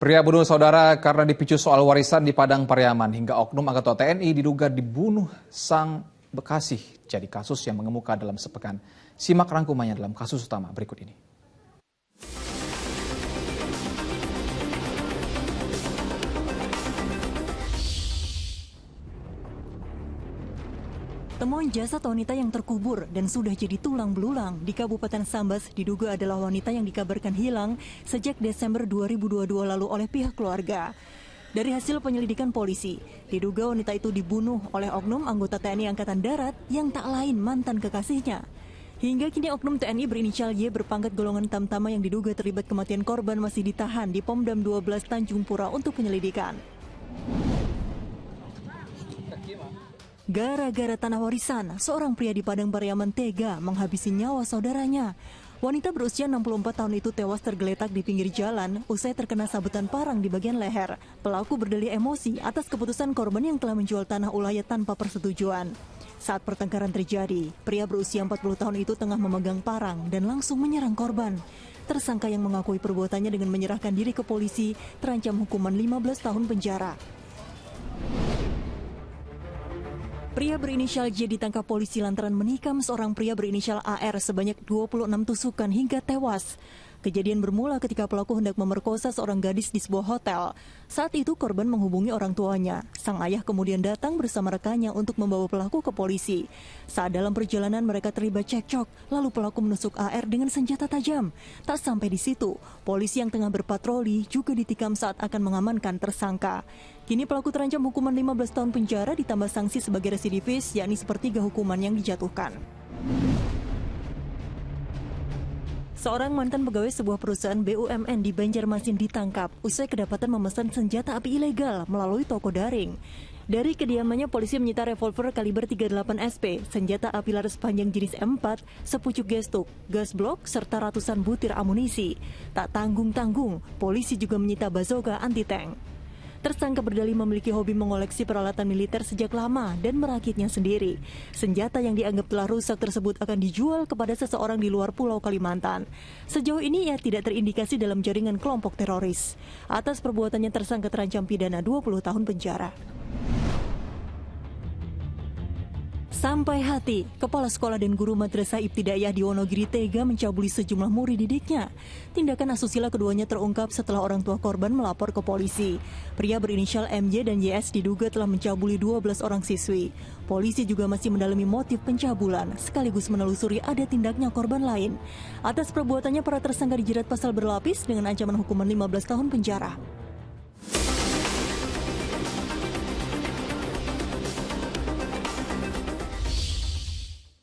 Pria bunuh saudara karena dipicu soal warisan di Padang Pariaman hingga oknum anggota TNI diduga dibunuh sang bekasih jadi kasus yang mengemuka dalam sepekan. Simak rangkumannya dalam kasus utama berikut ini. Temuan jasad wanita yang terkubur dan sudah jadi tulang belulang di Kabupaten Sambas diduga adalah wanita yang dikabarkan hilang sejak Desember 2022 lalu oleh pihak keluarga. Dari hasil penyelidikan polisi, diduga wanita itu dibunuh oleh oknum anggota TNI Angkatan Darat yang tak lain mantan kekasihnya. Hingga kini oknum TNI berinisial Y berpangkat golongan tamtama yang diduga terlibat kematian korban masih ditahan di Pomdam 12 Tanjung Pura untuk penyelidikan. Gara-gara tanah warisan, seorang pria di Padang Pariaman tega menghabisi nyawa saudaranya. Wanita berusia 64 tahun itu tewas tergeletak di pinggir jalan usai terkena sabetan parang di bagian leher. Pelaku berdalih emosi atas keputusan korban yang telah menjual tanah ulayat tanpa persetujuan. Saat pertengkaran terjadi, pria berusia 40 tahun itu tengah memegang parang dan langsung menyerang korban. Tersangka yang mengakui perbuatannya dengan menyerahkan diri ke polisi terancam hukuman 15 tahun penjara. Pria berinisial J ditangkap polisi lantaran menikam seorang pria berinisial AR sebanyak 26 tusukan hingga tewas. Kejadian bermula ketika pelaku hendak memerkosa seorang gadis di sebuah hotel. Saat itu korban menghubungi orang tuanya. Sang ayah kemudian datang bersama rekannya untuk membawa pelaku ke polisi. Saat dalam perjalanan mereka terlibat cekcok, lalu pelaku menusuk AR dengan senjata tajam. Tak sampai di situ, polisi yang tengah berpatroli juga ditikam saat akan mengamankan tersangka. Kini pelaku terancam hukuman 15 tahun penjara ditambah sanksi sebagai residivis, yakni sepertiga hukuman yang dijatuhkan. Seorang mantan pegawai sebuah perusahaan BUMN di Banjarmasin ditangkap usai kedapatan memesan senjata api ilegal melalui toko daring. Dari kediamannya, polisi menyita revolver kaliber 38 SP, senjata api laras panjang jenis M4, sepucuk gestuk, gas blok, serta ratusan butir amunisi. Tak tanggung-tanggung, polisi juga menyita bazooka anti-tank. Tersangka berdalih memiliki hobi mengoleksi peralatan militer sejak lama dan merakitnya sendiri. Senjata yang dianggap telah rusak tersebut akan dijual kepada seseorang di luar Pulau Kalimantan. Sejauh ini ia tidak terindikasi dalam jaringan kelompok teroris. Atas perbuatannya tersangka terancam pidana 20 tahun penjara. Sampai hati, kepala sekolah dan guru madrasah Ibtidaiyah di Wonogiri tega mencabuli sejumlah murid didiknya. Tindakan asusila keduanya terungkap setelah orang tua korban melapor ke polisi. Pria berinisial MY dan YS diduga telah mencabuli 12 orang siswi. Polisi juga masih mendalami motif pencabulan, sekaligus menelusuri ada tindaknya korban lain. Atas perbuatannya, para tersangka dijerat pasal berlapis dengan ancaman hukuman 15 tahun penjara.